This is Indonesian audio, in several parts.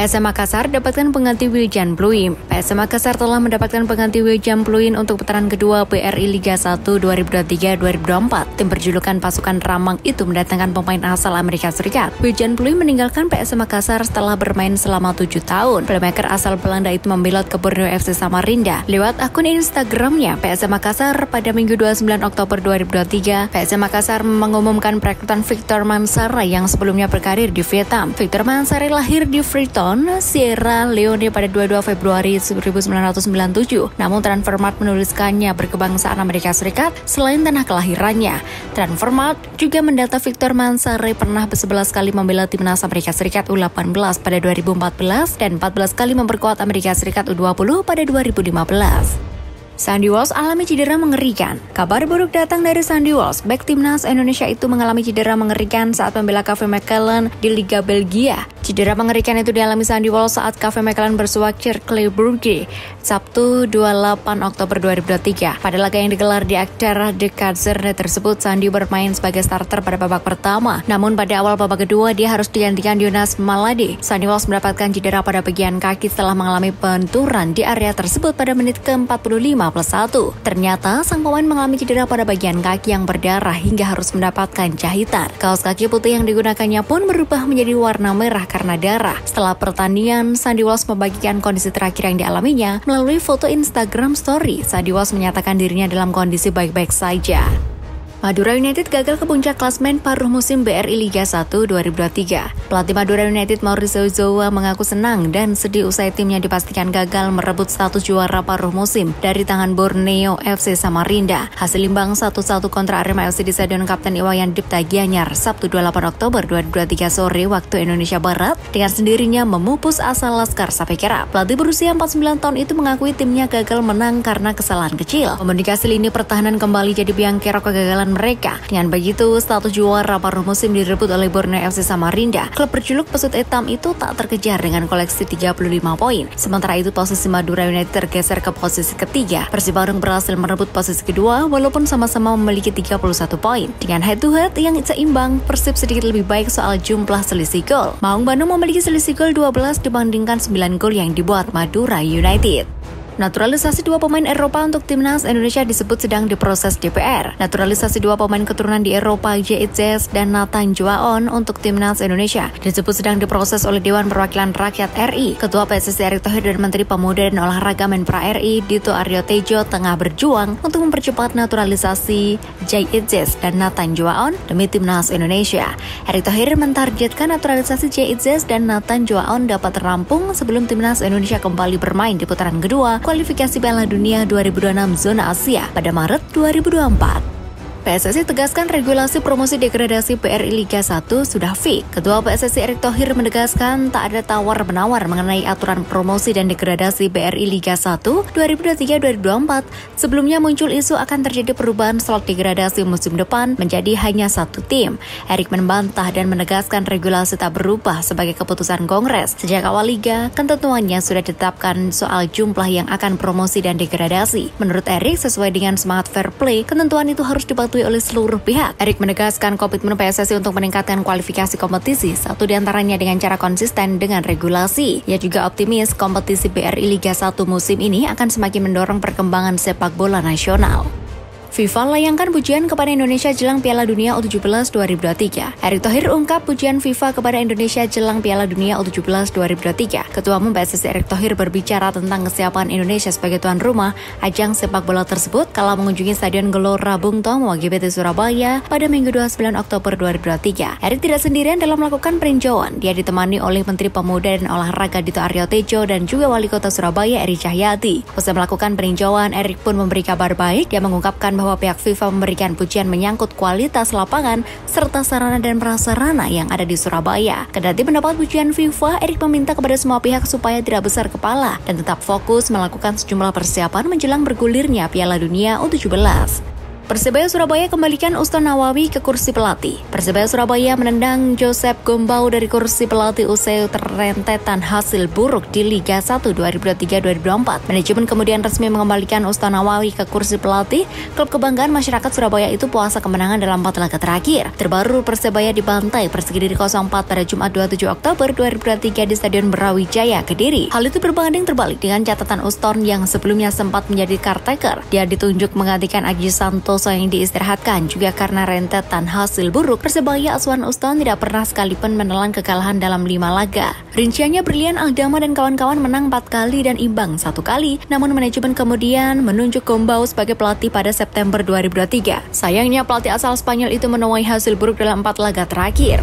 PSM Makassar dapatkan pengganti Wiljan Pluim. PSM Makassar telah mendapatkan pengganti Wiljan Pluim untuk putaran kedua BRI Liga 1 2023-2024. Tim berjulukan Pasukan Ramang itu mendatangkan pemain asal Amerika Serikat. Wiljan Pluim meninggalkan PSM Makassar setelah bermain selama 7 tahun. Playmaker asal Belanda itu membelot ke Borneo FC Samarinda. Lewat akun Instagramnya, PSM Makassar pada Minggu 29 Oktober 2023, PSM Makassar mengumumkan perekrutan Victor Mansare yang sebelumnya berkarir di Vietnam. Victor Mansare lahir di Freetown, Sierra Leone pada 22 Februari 1997. Namun Transfermarkt menuliskannya berkebangsaan Amerika Serikat selain tanah kelahirannya. Transfermarkt juga mendata Victor Mansare pernah 11 kali membela timnas Amerika Serikat U18 pada 2014 dan 14 kali memperkuat Amerika Serikat U20 pada 2015. Sandy Walsh alami cedera mengerikan. Kabar buruk datang dari Sandy Walsh. Bek timnas Indonesia itu mengalami cedera mengerikan saat membela KV Mechelen di Liga Belgia. Cedera mengerikan itu dialami Sandy Walsh saat KV Mechelen bersuak Cercle Brugge Sabtu 28 Oktober 2023. Pada laga yang digelar di Aktera de Kazerne tersebut, Sandy bermain sebagai starter pada babak pertama. Namun pada awal babak kedua, dia harus digantikan Jonas Malade. Sandy Walsh mendapatkan cedera pada bagian kaki setelah mengalami benturan di area tersebut pada menit ke-45+1. Ternyata sang pemain mengalami cedera pada bagian kaki yang berdarah hingga harus mendapatkan jahitan. Kaos kaki putih yang digunakannya pun berubah menjadi warna merah karena darah. Setelah pertandingan, Sandy Walsh membagikan kondisi terakhir yang dialaminya melalui foto Instagram Story. Sandy Walsh menyatakan dirinya dalam kondisi baik-baik saja. Madura United gagal ke puncak klasmen paruh musim BRI Liga 1 2023. Pelatih Madura United Mauricio Zoa mengaku senang dan sedih usai timnya dipastikan gagal merebut status juara paruh musim dari tangan Borneo FC Samarinda. Hasil imbang 1-1 kontra Arema FC di Stadion Kapten Iwayan Dipta Gianyar Sabtu 28 Oktober 2023 sore waktu Indonesia Barat dengan sendirinya memupus asa Laskar Sapekera. Pelatih berusia 49 tahun itu mengakui timnya gagal menang karena kesalahan kecil. Komunikasi lini pertahanan kembali jadi biang kerok kegagalan mereka. Dengan begitu, status juara paruh musim direbut oleh Borneo FC Samarinda. Klub berjuluk Pesut Hitam itu tak terkejar dengan koleksi 35 poin. Sementara itu, posisi Madura United tergeser ke posisi ketiga. Persib Bandung berhasil merebut posisi kedua walaupun sama-sama memiliki 31 poin. Dengan head-to-head yang seimbang, Persib sedikit lebih baik soal jumlah selisih gol. Maung Bandung memiliki selisih gol 12 dibandingkan 9 gol yang dibuat Madura United. Naturalisasi dua pemain Eropa untuk timnas Indonesia disebut sedang diproses DPR. Naturalisasi dua pemain keturunan di Eropa, J.Izes dan Nathan Joaon untuk timnas Indonesia disebut sedang diproses oleh Dewan Perwakilan Rakyat RI. Ketua PSSI Erick Thohir dan Menteri Pemuda dan Olahraga Menpra RI Dito Aryo Tejo tengah berjuang untuk mempercepat naturalisasi J.Izes dan Nathan Joaon demi timnas Indonesia. Erick Thohir mentargetkan naturalisasi J.Izes dan Nathan Joaon dapat rampung sebelum timnas Indonesia kembali bermain di putaran kedua kualifikasi Piala Dunia 2026 zona Asia pada Maret 2024. PSSI tegaskan regulasi promosi degradasi BRI Liga 1 sudah fix. Ketua PSSI Erick Thohir menegaskan tak ada tawar-menawar mengenai aturan promosi dan degradasi BRI Liga 1 2023-2024. Sebelumnya muncul isu akan terjadi perubahan slot degradasi musim depan menjadi hanya satu tim. Erick membantah dan menegaskan regulasi tak berubah sebagai keputusan Kongres. Sejak awal Liga, ketentuannya sudah ditetapkan soal jumlah yang akan promosi dan degradasi. Menurut Erick, sesuai dengan semangat fair play, ketentuan itu harus dipatuhi oleh seluruh pihak. Erick menegaskan komitmen PSSI untuk meningkatkan kualifikasi kompetisi, satu diantaranya dengan cara konsisten dengan regulasi. Ia juga optimis kompetisi BRI Liga 1 musim ini akan semakin mendorong perkembangan sepak bola nasional. FIFA layangkan pujian kepada Indonesia jelang Piala Dunia U17 2023. Erick Thohir ungkap pujian FIFA kepada Indonesia jelang Piala Dunia U17 2023. Ketua Umum PSSI Erick Thohir berbicara tentang kesiapan Indonesia sebagai tuan rumah ajang sepak bola tersebut kala mengunjungi Stadion Gelora Bung Tomo GBT Surabaya pada Minggu 29 Oktober 2023. Erick tidak sendirian dalam melakukan peninjauan. Dia ditemani oleh Menteri Pemuda dan Olahraga Dito Aryo Tejo dan juga Wali Kota Surabaya Eri Cahyati. Usai melakukan peninjauan, Erick pun memberi kabar baik. Dia mengungkapkan bahwa pihak FIFA memberikan pujian menyangkut kualitas lapangan serta sarana dan prasarana yang ada di Surabaya. Kendati mendapat pujian FIFA, Erick meminta kepada semua pihak supaya tidak besar kepala dan tetap fokus melakukan sejumlah persiapan menjelang bergulirnya Piala Dunia U17. Persebaya Surabaya kembalikan Uston Nawawi ke kursi pelatih. Persebaya Surabaya menendang Joseph Gombau dari kursi pelatih usai rentetan hasil buruk di Liga 1 2023-2024. Manajemen kemudian resmi mengembalikan Uston Nawawi ke kursi pelatih. Klub kebanggaan masyarakat Surabaya itu puasa kemenangan dalam 4 laga terakhir. Terbaru Persebaya dibantai Persigediri 04 pada Jumat 27 Oktober 2023 di Stadion Brawijaya, Kediri. Hal itu berbanding terbalik dengan catatan Uston yang sebelumnya sempat menjadi caretaker. Dia ditunjuk menggantikan Aji Santoso yang diistirahatkan juga karena rentetan hasil buruk. Persebaya asuhan Uston tidak pernah sekalipun menelan kekalahan dalam 5 laga. Rinciannya Brilian Aldama dan kawan-kawan menang 4 kali dan imbang 1 kali, namun manajemen kemudian menunjuk Gombau sebagai pelatih pada September 2023. Sayangnya pelatih asal Spanyol itu menuai hasil buruk dalam 4 laga terakhir.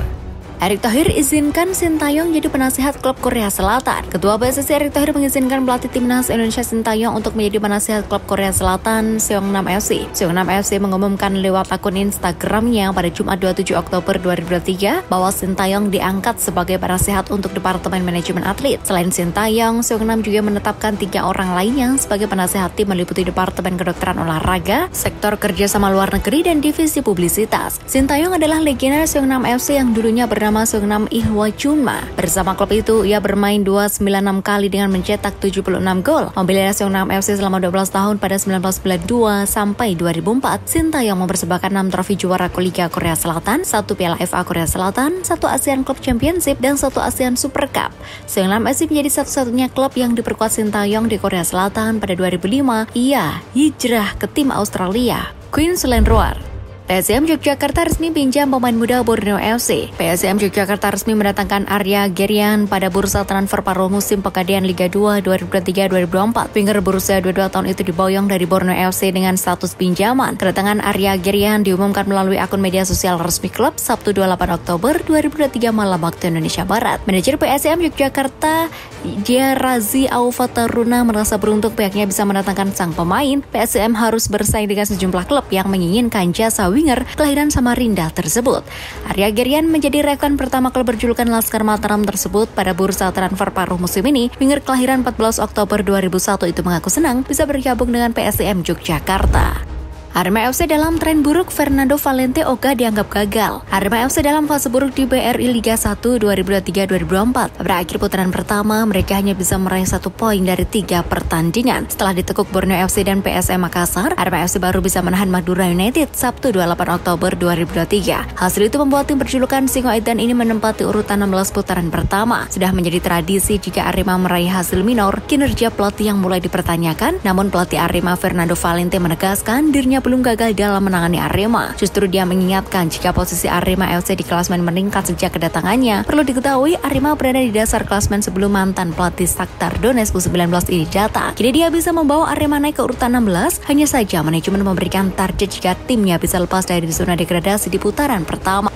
Erick Thohir izinkan Sintayong jadi penasihat klub Korea Selatan. Ketua PSSI Erick Thohir mengizinkan pelatih timnas Indonesia Sintayong untuk menjadi penasihat klub Korea Selatan Seongnam FC. Seongnam FC mengumumkan lewat akun Instagramnya pada Jumat 27 Oktober 2023 bahwa Sintayong diangkat sebagai penasihat untuk Departemen Manajemen Atlet. Selain Sintayong, Seongnam juga menetapkan 3 orang lainnya sebagai penasihat tim meliputi Departemen Kedokteran Olahraga, Sektor Kerjasama Luar Negeri, dan Divisi Publisitas. Sintayong adalah legenda Seongnam FC yang dulunya bernama Seongnam Ihwa Chunma. Bersama klub itu, ia bermain 296 kali dengan mencetak 76 gol. Membela Seongnam FC selama 12 tahun pada 1992 sampai 2004. Sintayong mempersembahkan 6 trofi juara Liga Korea Selatan, 1 Piala FA Korea Selatan, 1 ASEAN Club Championship, dan 1 ASEAN Super Cup. Seongnam FC menjadi satu-satunya klub yang diperkuat Sintayong di Korea Selatan pada 2005. Ia hijrah ke tim Australia, Queensland Roar. PSM Yogyakarta resmi pinjam pemain muda Borneo FC. PSM Yogyakarta resmi mendatangkan Arya Gerian pada bursa transfer paruh musim Pegadaian Liga 2 2023-2024. Winger berusia 22 tahun itu diboyong dari Borneo FC dengan status pinjaman. Kedatangan Arya Gerian diumumkan melalui akun media sosial resmi klub Sabtu 28 Oktober 2023 malam waktu Indonesia Barat. Manajer PSM Yogyakarta, Razi Aufataruna, merasa beruntung pihaknya bisa mendatangkan sang pemain. PSM harus bersaing dengan sejumlah klub yang menginginkan jasa winger kelahiran Samarinda tersebut. Arya Gerian menjadi rekan pertama klub berjulukan Laskar Mataram tersebut pada bursa transfer paruh musim ini. Winger kelahiran 14 Oktober 2001 itu mengaku senang bisa bergabung dengan PSM Yogyakarta. Arema FC dalam tren buruk, Fernando Valente Oga dianggap gagal. Arema FC dalam fase buruk di BRI Liga 1 2023-2024. Pada akhir putaran pertama, mereka hanya bisa meraih 1 poin dari 3 pertandingan. Setelah ditekuk Borneo FC dan PSM Makassar, Arema FC baru bisa menahan Madura United Sabtu 28 Oktober 2023. Hasil itu membuat tim berjulukan Singoedan ini menempati urutan 16 putaran pertama. Sudah menjadi tradisi jika Arema meraih hasil minor, kinerja pelatih yang mulai dipertanyakan. Namun pelatih Arema Fernando Valente menegaskan dirinya belum gagal dalam menangani Arema. Justru dia mengingatkan jika posisi Arema FC di klasemen meningkat sejak kedatangannya. Perlu diketahui Arema berada di dasar klasemen sebelum mantan pelatih Shakhtar Donetsk U19 ini datang. Kini dia bisa membawa Arema naik ke urutan 16. Hanya saja manajemen memberikan target jika timnya bisa lepas dari zona degradasi di putaran pertama.